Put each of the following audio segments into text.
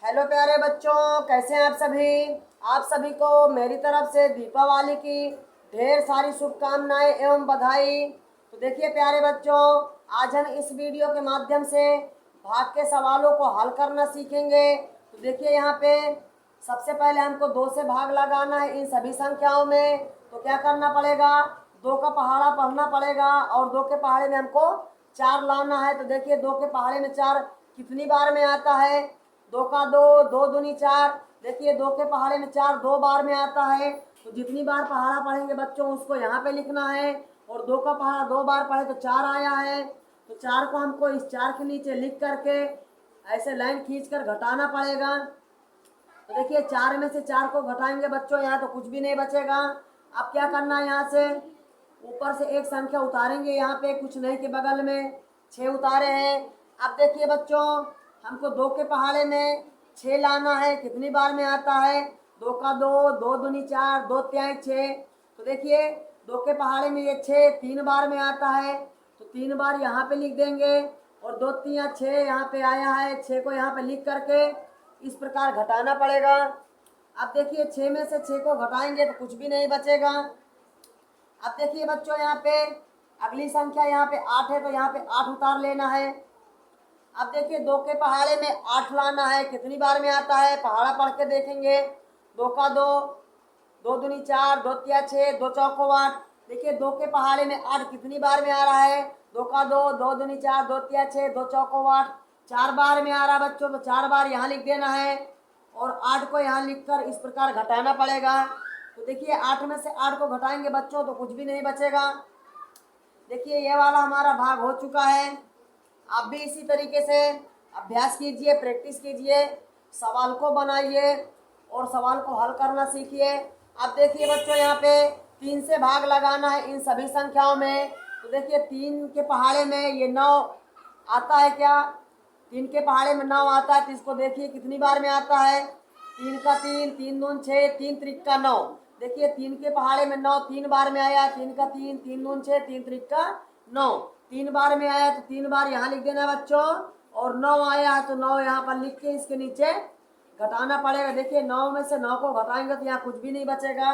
Hello प्यारे बच्चों, कैसे हैं आप सभी। आप सभी को मेरी तरफ से दीपावली की ढेर सारी शुभकामनाएं एवं बधाई। तो देखिए प्यारे बच्चों, आज हम इस वीडियो के माध्यम से भाग के सवालों को हल करना सीखेंगे। तो देखिए यहाँ पे सबसे पहले हमको 2 से भाग लगाना है इन सभी संख्याओं में। तो क्या करना पड़ेगा, 2 का पहाड़ा पढ़ना पड़ेगा और 2 के पहाड़े में हमको 4 लाना है। तो देखिए 2 के पहाड़े में 4 कितनी बार में आता है, 2 का 2, 2 दूनी 4। देखिए 2 के पहाड़े में 4 2 बार में आता है। तो जितनी बार पहाड़ा पढ़ेंगे बच्चों उसको यहाँ पे लिखना है। और 2 का पहाड़ा 2 बार पढ़े तो 4 आया है। तो 4 को हमको इस 4 के नीचे लिख करके ऐसे लाइन खींच कर घटाना पड़ेगा। तो देखिए 4 में से 4 को घटाएंगे बच्चों, यहाँ तो कुछ भी नहीं बचेगा। अब क्या करना है, यहाँ से ऊपर से एक संख्या उतारेंगे, यहाँ पे कुछ नहीं के बगल में 6 उतारे हैं। अब देखिए बच्चों, हमको 2 के पहाड़े में 6 लाना है। कितनी बार में आता है, 2 का 2, 2 दूनी 4, 2 तिहाई 6। तो देखिए 2 के पहाड़े में ये 6 3 बार में आता है। तो 3 बार यहाँ पे लिख देंगे और 2 तिया 6 यहाँ पे आया है। 6 को यहाँ पे लिख करके इस प्रकार घटाना पड़ेगा। अब देखिए 6 में से 6 को घटाएंगे तो कुछ भी नहीं बचेगा। अब देखिए बच्चों, यहाँ पे अगली संख्या यहाँ पे 8 है, तो यहाँ पे 8 उतार लेना है। अब देखिए 2 के पहाड़े में 8 लाना है। कितनी बार में आता है, पहाड़ा पढ़ के देखेंगे। 2 का 2, 2 दूनी 4, 2 तिया 6, 2 चौको 8। देखिए 2 के पहाड़े में 8 कितनी बार में आ रहा है, 2 का 2, 2 दूनी 4, 2 तिया 6, 2 चौको 8। 4 बार में आ रहा है बच्चों, तो 4 बार यहाँ लिख देना है और 8 को यहाँ लिखकर इस प्रकार घटाना पड़ेगा। तो देखिए 8 में से 8 को घटाएंगे बच्चों तो कुछ भी नहीं बचेगा। देखिए ये वाला हमारा भाग हो चुका है। आप भी इसी तरीके से अभ्यास कीजिए, प्रैक्टिस कीजिए, सवाल को बनाइए और सवाल को हल करना सीखिए। अब देखिए बच्चों, यहाँ पे 3 से भाग लगाना है इन सभी संख्याओं में। तो देखिए 3 के पहाड़े में ये 9 आता है क्या, 3 के पहाड़े में 9 आता है। तो इसको देखिए कितनी बार में आता है, 3 का 3, 3 दून 6, 3 त्रिक 9। देखिए 3 के पहाड़े में 9 3 बार में आया, 3 का 3, 3 दून 6, 3 त्रिक 9। 3 बार में आया तो 3 बार यहाँ लिख देना बच्चों। और 9 आया है तो 9 यहाँ पर लिख के इसके नीचे घटाना पड़ेगा। देखिए 9 में से 9 को घटाएंगे तो यहाँ कुछ भी नहीं बचेगा।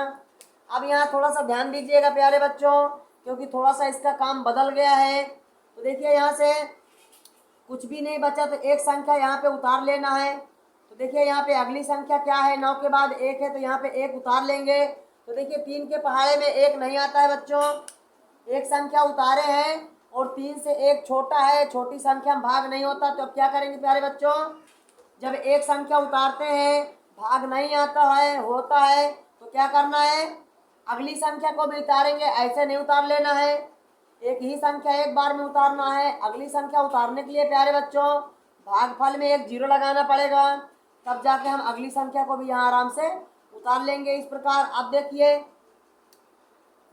अब यहाँ थोड़ा सा ध्यान दीजिएगा प्यारे बच्चों, क्योंकि थोड़ा सा इसका काम बदल गया है। तो देखिए यहाँ से कुछ भी नहीं बचा तो एक संख्या यहाँ पे उतार लेना है। तो देखिए यहाँ पे अगली संख्या क्या है, 9 के बाद 1 है, तो यहाँ पे 1 उतार लेंगे। तो देखिए 3 के पहाड़े में 1 नहीं आता है बच्चों, एक संख्या उतारे हैं और 3 से 1 छोटा है, छोटी संख्या में भाग नहीं होता। तो अब क्या करेंगे प्यारे बच्चों, जब एक संख्या उतारते हैं भाग नहीं आता है, होता है, तो क्या करना है, अगली संख्या को भी उतारेंगे। ऐसे नहीं उतार लेना है, एक ही संख्या एक बार में उतारना है। अगली संख्या उतारने के लिए प्यारे बच्चों भागफल में एक 0 लगाना पड़ेगा, तब जाके हम अगली संख्या को भी यहाँ आराम से उतार लेंगे इस प्रकार। अब देखिए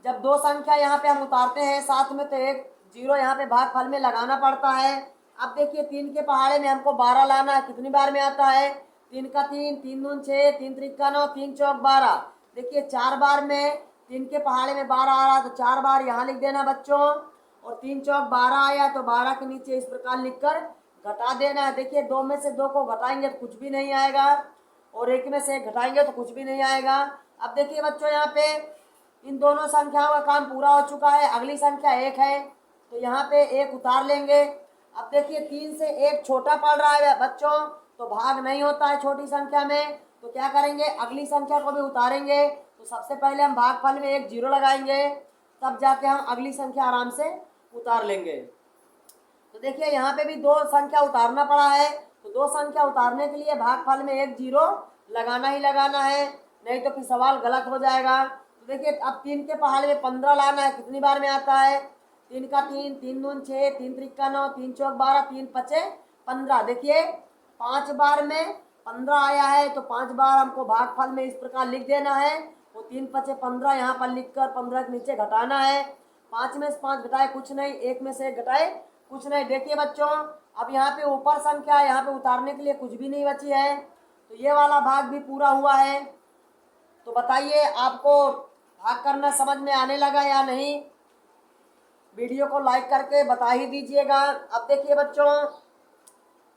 जब 2 संख्या यहाँ पे हम उतारते हैं साथ में तो एक 0 यहाँ पे भागफल में लगाना पड़ता है। अब देखिए 3 के पहाड़े में हमको 12 लाना है। कितनी बार में आता है, 3 का 3, 3 दून 6, 3 त्रिक 9, 3 चौक 12। देखिए 4 बार में 3 के पहाड़े में 12 आ रहा है तो 4 बार यहाँ लिख देना बच्चों। और 3 चौक 12 आया तो 12 के नीचे इस प्रकार लिख कर घटा देना है। देखिए 2 में से 2 को घटाएंगे तो कुछ भी नहीं आएगा और 1 में से 1 घटाएंगे तो कुछ भी नहीं आएगा। अब देखिए बच्चों यहाँ पे इन दोनों संख्याओं का काम पूरा हो चुका है। अगली संख्या 1 है तो यहाँ पे 1 उतार लेंगे। अब देखिए 3 से 1 छोटा पड़ रहा है बच्चों, तो भाग नहीं होता है छोटी संख्या में। तो क्या करेंगे, अगली संख्या को भी उतारेंगे। तो सबसे पहले हम भागफल में एक 0 लगाएंगे, तब जाके हम अगली संख्या आराम से उतार लेंगे। तो देखिए यहाँ पे भी 2 संख्या उतारना पड़ा है, तो 2 संख्या उतारने के लिए भागफल में एक 0 लगाना ही लगाना है, नहीं तो फिर सवाल गलत हो जाएगा। तो देखिए अब 3 के पहाड़े में 15 लाना है। कितनी बार में आता है, 3 का 3, 3 दून 6, 3 त्रिक 9, 3 चौक 12, 3 पचे 15। देखिए 5 बार में 15 आया है तो 5 बार हमको भागफल में इस प्रकार लिख देना है। वो 3 पचे 15 यहाँ पर लिख कर 15 के नीचे घटाना है। 5 में से 5 घटाए कुछ नहीं, 1 में से 1 घटाए कुछ नहीं। देखिए बच्चों अब यहाँ पे ऊपर संख्या यहाँ पे उतारने के लिए कुछ भी नहीं बची है, तो ये वाला भाग भी पूरा हुआ है। तो बताइए आपको भाग करना समझ में आने लगा या नहीं, वीडियो को लाइक करके बता ही दीजिएगा। अब देखिए बच्चों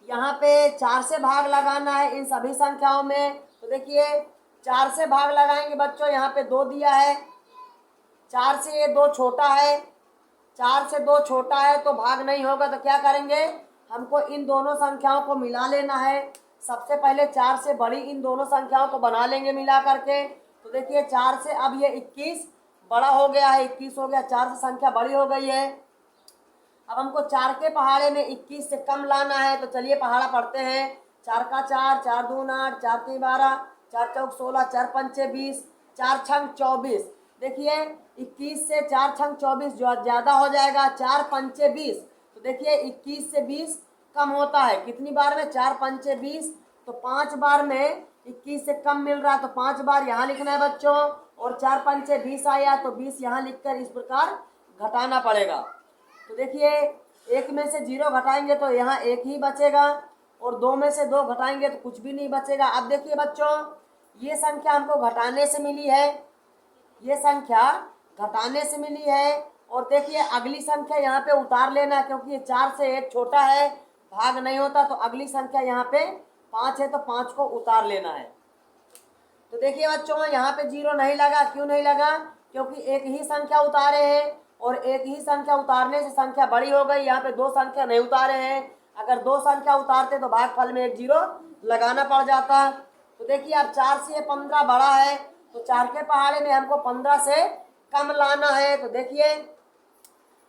यहाँ पे 4 से भाग लगाना है इन सभी संख्याओं में। तो देखिए 4 से भाग लगाएंगे बच्चों, यहाँ पे 2 दिया है, 4 से ये 2 छोटा है, 4 से 2 छोटा है तो भाग नहीं होगा। तो क्या करेंगे, हमको इन दोनों संख्याओं को मिला लेना है। सबसे पहले 4 से बड़ी इन दोनों संख्याओं को बना लेंगे मिला करके। तो देखिए 4 से अब ये 21 बड़ा हो गया है, 21 हो गया, 4 से संख्या बड़ी हो गई है। अब हमको 4 के पहाड़े में 21 से कम लाना है। तो चलिए पहाड़ा पढ़ते हैं। 4 का 4, 4 दून 8, 4 तीन 12, 4 चौक 16, 4 पंचे 20, 4 छंग 24। देखिए 21 से 4 छंग 24 जो ज़्यादा हो जाएगा, 4 पंचे 20। तो देखिए 21 से 20 कम होता है, कितनी बार में, 4 पंचे 20। तो 5 बार में 21 से कम मिल रहा है, तो 5 बार यहाँ लिखना है बच्चों। और 4 पंचे 20 आया तो 20 यहाँ लिखकर इस प्रकार घटाना पड़ेगा। तो देखिए 1 में से 0 घटाएंगे तो यहाँ 1 ही बचेगा, और 2 में से 2 घटाएंगे तो कुछ भी नहीं बचेगा। अब देखिए बच्चों, ये संख्या हमको घटाने से मिली है, ये संख्या घटाने से मिली है। और देखिए अगली संख्या यहाँ पे उतार लेना, क्योंकि ये 4 से 1 छोटा है, भाग नहीं होता। तो अगली संख्या यहाँ पे 5 है, तो 5 को उतार लेना है। तो देखिए बच्चों यहाँ पे 0 नहीं लगा, क्यों नहीं लगा, क्योंकि एक ही संख्या उतारे हैं, और एक ही संख्या उतारने से संख्या बड़ी हो गई। यहाँ पे 2 संख्या नहीं उतारे हैं, अगर 2 संख्या उतारते तो भागफल में 1 0 लगाना पड़ जाता। तो देखिए अब 4 से 15 बड़ा है, तो 4 के पहाड़े में हमको 15 से कम लाना है। तो देखिए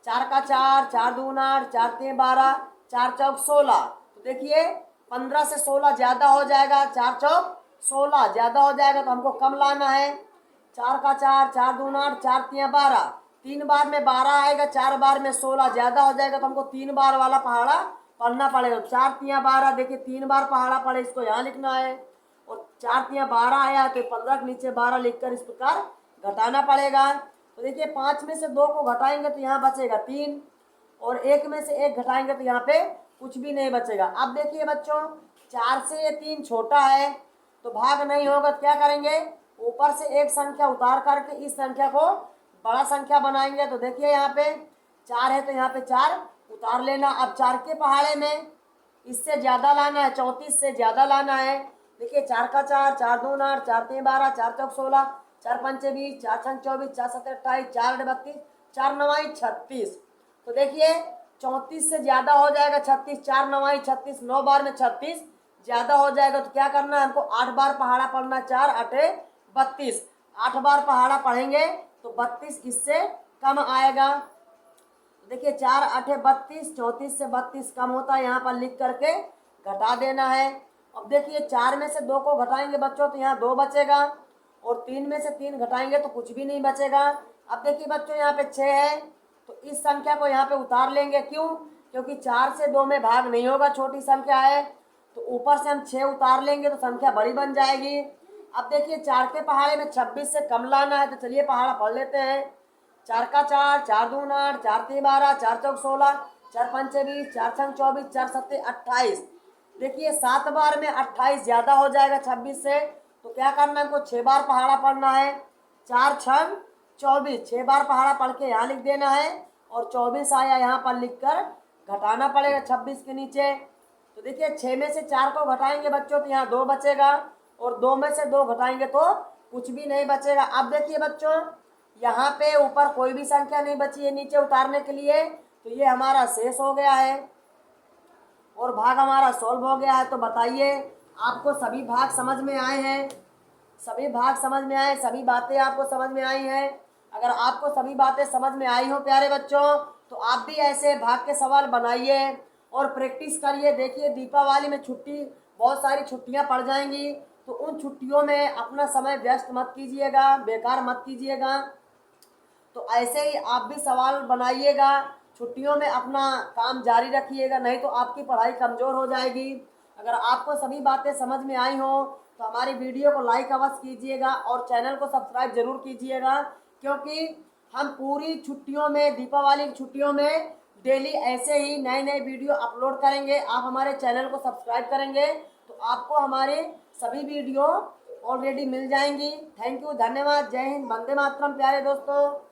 4 का 4, 4 दून 8, 4 तीन 12, 4 चौक 16। तो देखिए 15 से 16 ज़्यादा हो जाएगा, 4 चौक 16 ज़्यादा हो जाएगा, तो हमको कम लाना है। 4 का 4, 4 दून 8, 4 तीन 12, 3 बार में 12 आएगा, 4 बार में 16 ज़्यादा हो जाएगा, तो हमको 3 बार वाला पहाड़ा पढ़ना पड़ेगा। 4 तीन 12, देखिए 3 बार पहाड़ा पड़े, इसको यहाँ लिखना है। और 4 तीन 12 आया तो 15 के नीचे 12 लिखकर इस प्रकार घटाना पड़ेगा। तो देखिए 5 में से 2 को घटाएंगे तो यहाँ बचेगा 3, और 1 में से 1 घटाएंगे तो यहाँ पे कुछ भी नहीं बचेगा। अब देखिए बच्चों 4 से ये 3 छोटा है, तो भाग नहीं होगा, तो क्या करेंगे, ऊपर से एक संख्या उतार करके इस संख्या को बड़ा संख्या बनाएंगे। तो देखिए यहाँ पे 4 है, तो यहाँ पे 4 उतार लेना। अब 4 के पहाड़े में इससे ज़्यादा लाना है, 34 से ज़्यादा लाना है। देखिए 4 का 4, 4 दून 8, 4 तीन 12, 4 चौक 16, 4 पंचे 20, 4 छंग 24, 4 सत्तर 28, 4 32, 4 नवाई 36। तो देखिए 34 से ज़्यादा हो जाएगा 36, 4 नवाई 36, 9 बार में 36 ज़्यादा हो जाएगा। तो क्या करना है, हमको 8 बार पहाड़ा पढ़ना, 4 आठे 32, 8 बार पहाड़ा पढ़ेंगे तो 32 इससे कम आएगा। देखिए 4 आठे 32, 34 से 32 कम होता है, यहाँ पर लिख करके घटा देना है। अब देखिए 4 में से 2 को घटाएंगे बच्चों तो यहाँ 2 बचेगा, और 3 में से 3 घटाएंगे तो कुछ भी नहीं बचेगा। अब देखिए बच्चों यहाँ पे 6 है, तो इस संख्या को यहाँ पे उतार लेंगे, क्यों, क्योंकि 4 से 2 में भाग नहीं होगा, छोटी संख्या है। तो ऊपर से हम 6 उतार लेंगे तो संख्या बड़ी बन जाएगी। अब देखिए 4 के पहाड़े में 26 से कम लाना है, तो चलिए पहाड़ा पढ़ लेते हैं। 4 का 4, 4 दून 8, 4 तीन 12, 4 चौक 16, 4 पंचे 20, 4 छंग 24, 4 सत्ते 28। देखिए 7 बार में 28 ज़्यादा हो जाएगा 26 से, तो क्या करना है, हमको 6 बार पहाड़ा पढ़ना है। 4 छंग 24, 6 बार पहाड़ा पढ़ के यहाँ लिख देना है, और 24 आया यहाँ पर लिख कर घटाना पड़ेगा 26 के नीचे। तो देखिए 6 में से 4 को घटाएंगे बच्चों तो यहाँ 2 बचेगा, और 2 में से 2 घटाएंगे तो कुछ भी नहीं बचेगा। अब देखिए बच्चों यहाँ पे ऊपर कोई भी संख्या नहीं बची है नीचे उतारने के लिए, तो ये हमारा शेष हो गया है और भाग हमारा सॉल्व हो गया है। तो बताइए आपको सभी भाग समझ में आए हैं, सभी भाग समझ में आए, सभी बातें आपको समझ में आई हैं। अगर आपको सभी बातें समझ में आई हो प्यारे बच्चों, तो आप भी ऐसे भाग के सवाल बनाइए और प्रैक्टिस करिए। देखिए दीपावली में छुट्टी, बहुत सारी छुट्टियां पड़ जाएंगी, तो उन छुट्टियों में अपना समय व्यस्त मत कीजिएगा, बेकार मत कीजिएगा। तो ऐसे ही आप भी सवाल बनाइएगा, छुट्टियों में अपना काम जारी रखिएगा, नहीं तो आपकी पढ़ाई कमज़ोर हो जाएगी। अगर आपको सभी बातें समझ में आई हो तो हमारी वीडियो को लाइक अवश्य कीजिएगा और चैनल को सब्सक्राइब जरूर कीजिएगा, क्योंकि हम पूरी छुट्टियों में, दीपावली की छुट्टियों में डेली ऐसे ही नए नए वीडियो अपलोड करेंगे। आप हमारे चैनल को सब्सक्राइब करेंगे तो आपको हमारे सभी वीडियो ऑलरेडी मिल जाएंगी। थैंक यू, धन्यवाद, जय हिंद, वंदे मातरम प्यारे दोस्तों।